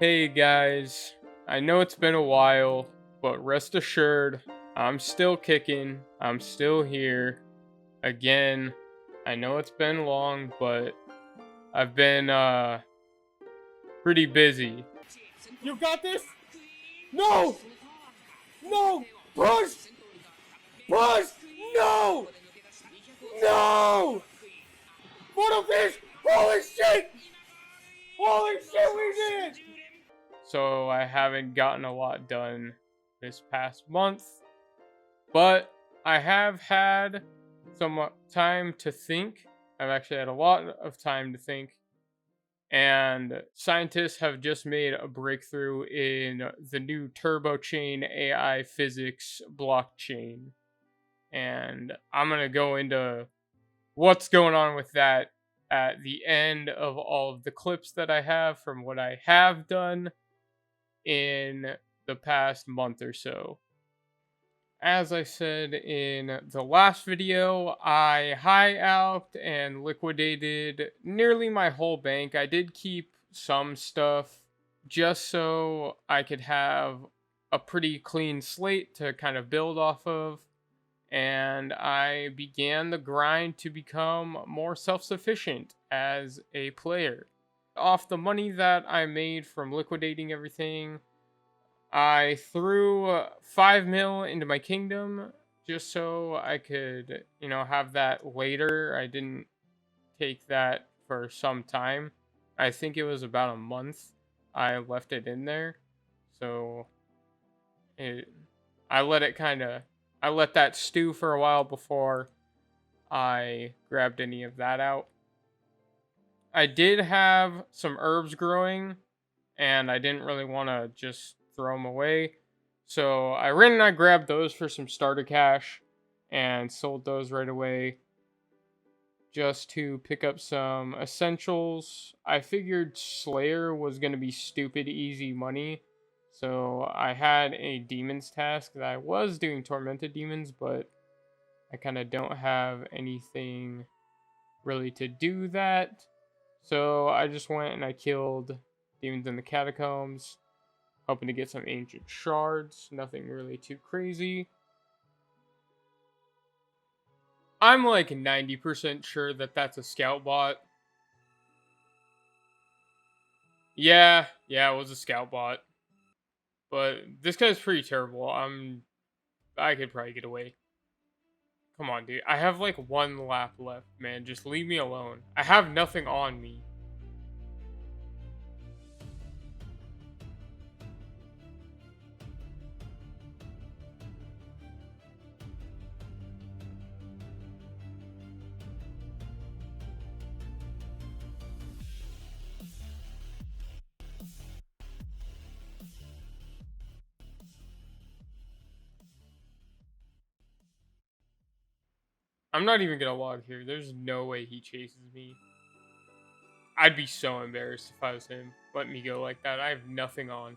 Hey guys, I know it's been a while, but rest assured, I'm still kicking. I'm still here. Again, I know it's been long, but I've been pretty busy. You got this? No! No! Push! Push! No! No! Photo fish! Holy shit! Holy shit, we did it! So I haven't gotten a lot done this past month, but I have had some time to think. I've actually had a lot of time to think, and scientists have just made a breakthrough in the new turbochain AI physics blockchain. And I'm going to go into what's going on with that at the end of all of the clips that I have from what I have done in the past month or so. As I said in the last video, I high alped and liquidated nearly my whole bank. I did keep some stuff just so I could have a pretty clean slate to kind of build off of. And I began the grind to become more self-sufficient as a player. Off the money that I made from liquidating everything, I threw 5 mil into my kingdom just so I could, have that later. I didn't take that for some time. I think it was about a month I left it in there. So it, I let it I let that stew for a while before I grabbed any of that out. I did have some herbs growing, and I didn't really want to just throw them away. So I ran and I grabbed those for some starter cash and sold those right away just to pick up some essentials. I figured Slayer was going to be stupid easy money. So I had a demons task that I was doing tormented demons, but I kind of don't have anything really to do that. So I just went and I killed demons in the catacombs, hoping to get some ancient shards. Nothing really too crazy. I'm like 90% sure that that's a scout bot. Yeah, it was a scout bot. But this guy's pretty terrible. I could probably get away. Come on, dude. I have like one lap left, man. Just leave me alone. I have nothing on me. I'm not even gonna log here. There's no way he chases me. I'd be so embarrassed if I was him. Let me go like that. I have nothing on.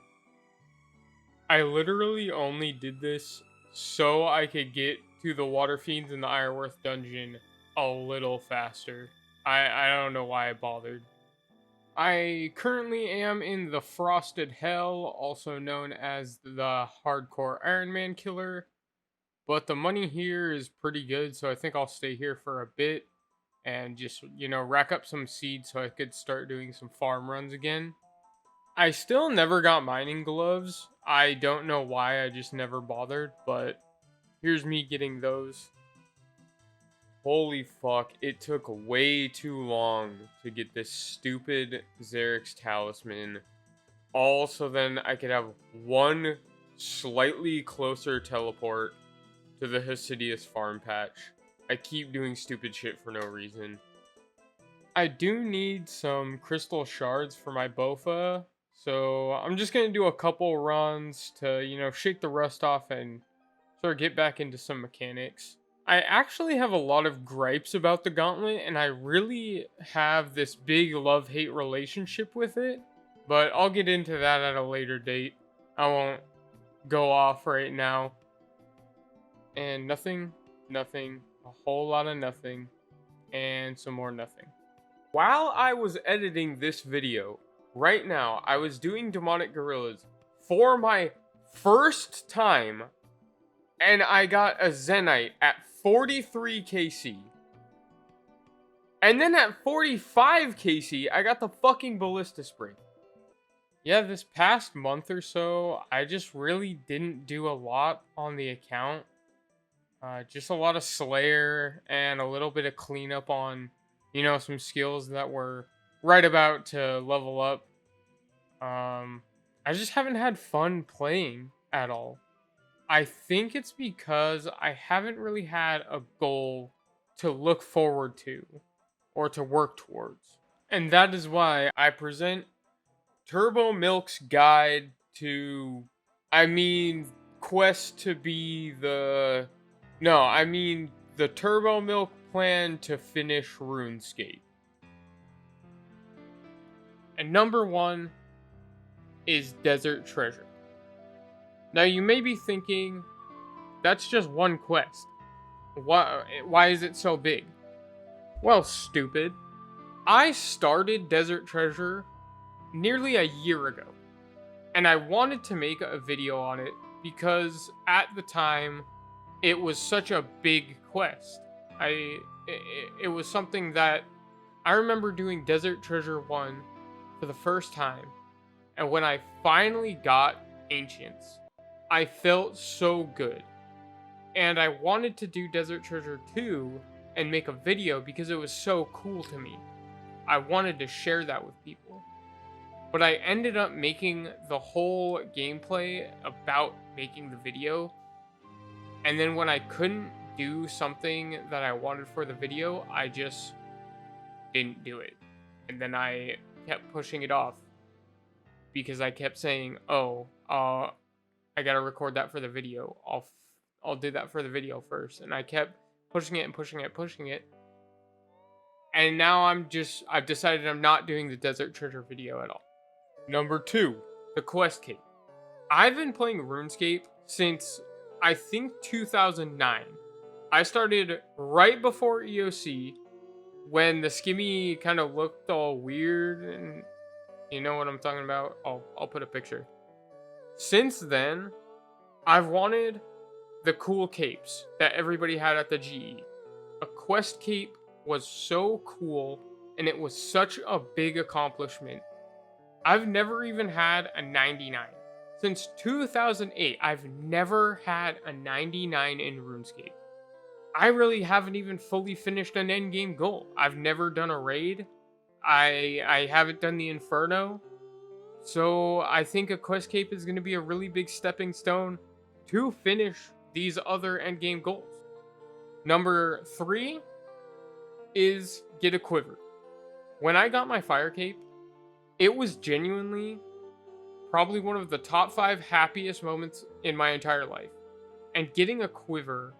I literally only did this so I could get to the water fiends in the Ironworth dungeon a little faster. I don't know why I bothered. I currently am in the Frosted Hell, also known as the Hardcore Iron Man Killer. But the money here is pretty good, so I think I'll stay here for a bit and just, rack up some seeds so I could start doing some farm runs again. I still never got mining gloves. I don't know why, I just never bothered, but here's me getting those. Holy fuck, it took way too long to get this stupid Xerix talisman. Also, then I could have one slightly closer teleport to the Hasidius farm patch. I keep doing stupid shit for no reason. I do need some crystal shards for my Bofa, so I'm just going to do a couple runs to, shake the rust off and sort of get back into some mechanics. I actually have a lot of gripes about the gauntlet, and I really have this big love-hate relationship with it, but I'll get into that at a later date. I won't go off right now. And nothing, a whole lot of nothing, and some more nothing. While I was editing this video, right now, I was doing demonic gorillas for my first time, and I got a Zenite at 43 KC. And then at 45 KC, I got the fucking ballista spring. Yeah, this past month or so, I just really didn't do a lot on the account. Just a lot of Slayer and a little bit of cleanup on, some skills that were right about to level up. I just haven't had fun playing at all. I think it's because I haven't really had a goal to look forward to or to work towards. And that is why I present Turbo Milk's guide to, quest to be the. No, the Turbo Milk plan to finish RuneScape. And number 1 is Desert Treasure. Now you may be thinking, that's just one quest. Why is it so big? Well, stupid. I started Desert Treasure nearly a year ago, and I wanted to make a video on it because at the time it was such a big quest. It was something that I remember doing Desert Treasure 1 for the first time, and when I finally got Ancients, I felt so good. And I wanted to do Desert Treasure 2 and make a video because it was so cool to me. I wanted to share that with people. But I ended up making the whole gameplay about making the video. And then when I couldn't do something that I wanted for the video, I just didn't do it. And then I kept pushing it off because I kept saying, I gotta record that for the video. I'll do that for the video first. And I kept pushing it and pushing it. And now I've decided I'm not doing the Desert Treasure video at all. Number 2, the Quest Cape. I've been playing RuneScape since, I think, 2009. I started right before EOC, when the skimmy kind of looked all weird, and you know what I'm talking about. I'll put a picture. Since then, I've wanted the cool capes that everybody had at the GE. A quest cape was so cool, and it was such a big accomplishment. I've never even had a 99. Since 2008, I've never had a 99 in RuneScape. I really haven't even fully finished an endgame goal. I've never done a raid. I haven't done the Inferno. So I think a quest cape is going to be a really big stepping stone to finish these other endgame goals. Number 3 is get a quiver. When I got my fire cape, it was genuinely probably one of the top 5 happiest moments in my entire life. And getting a quiver,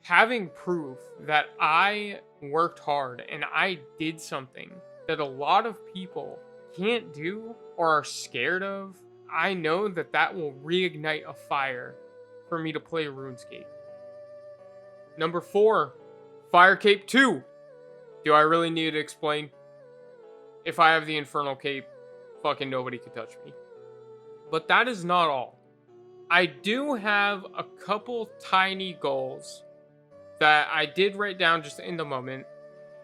having proof that I worked hard and I did something that a lot of people can't do or are scared of, I know that will reignite a fire for me to play RuneScape. Number 4, Fire Cape 2. Do I really need to explain? If I have the Infernal Cape, fucking nobody can touch me. But that is not all. I do have a couple tiny goals that I did write down just in the moment.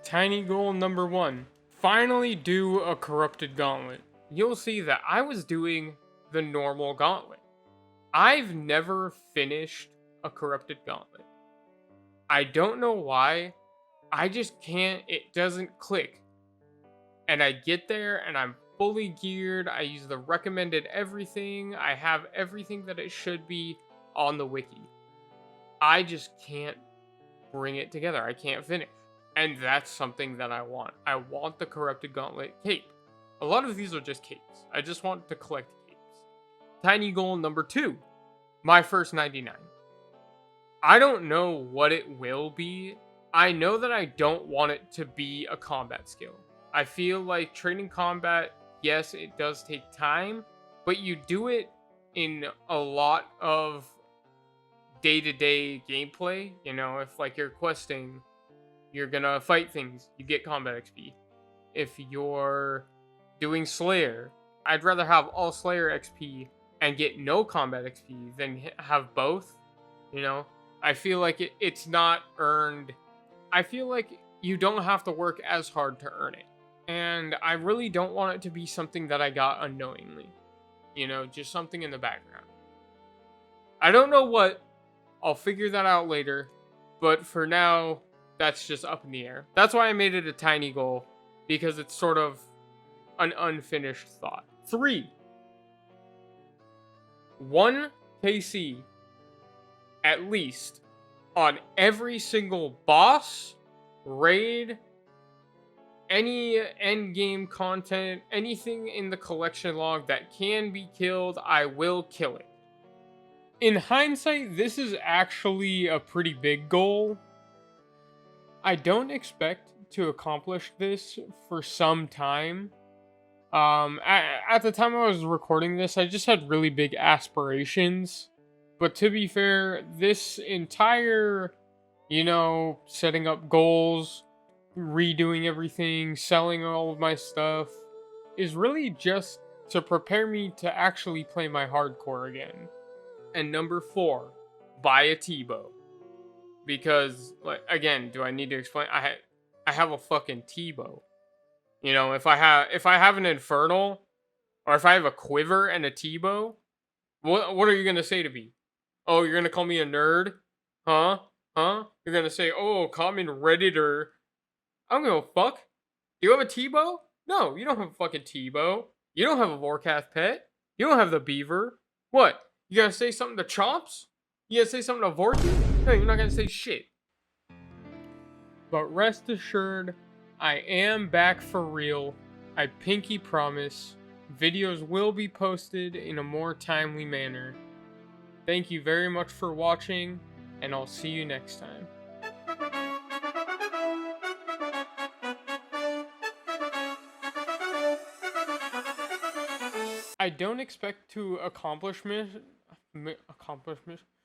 Tiny goal number 1. Finally do a Corrupted Gauntlet. You'll see that I was doing the normal gauntlet. I've never finished a Corrupted Gauntlet. I don't know why. I just can't. It doesn't click. And I get there and I'm fully geared. I use the recommended everything. I have everything that it should be on the wiki. I just can't bring it together. I can't finish. And that's something that I want. I want the Corrupted Gauntlet cape. A lot of these are just capes. I just want to collect capes. Tiny goal number 2. My first 99. I don't know what it will be. I know that I don't want it to be a combat skill. I feel like training combat, yes, it does take time, but you do it in a lot of day-to-day gameplay. You know, if like you're questing, you're gonna fight things, you get combat XP. If you're doing Slayer. I'd rather have all Slayer XP and get no combat XP than have both. You know, I feel like it's not earned. I feel like you don't have to work as hard to earn it. And I really don't want it to be something that I got unknowingly. You know, just something in the background. I don't know what. I'll figure that out later. But for now, that's just up in the air. That's why I made it a tiny goal. Because it's sort of an unfinished thought. 3. 1 KC at least on every single boss, raid, any end game content, anything in the collection log that can be killed, I will kill it. In hindsight, this is actually a pretty big goal. I don't expect to accomplish this for some time. At the time I was recording this, I just had really big aspirations. But to be fair, this entire, setting up goals, redoing everything, selling all of my stuff, is really just to prepare me to actually play my hardcore again. And number 4, buy a T-bow. Because, again, do I need to explain? I have a fucking T-bow. If I have an infernal, or if I have a quiver and a T-bow, what are you gonna say to me? Oh, you're gonna call me a nerd? Huh? You're gonna say, oh, common Redditor. I don't give a fuck. Do you have a T-bow? No, you don't have a fucking T-bow. You don't have a Vorkath pet. You don't have the beaver. What? You gonna say something to Chomps? You gonna say something to Vorky? No, you're not gonna say shit. But rest assured, I am back for real. I pinky promise. Videos will be posted in a more timely manner. Thank you very much for watching, and I'll see you next time. I don't expect to accomplish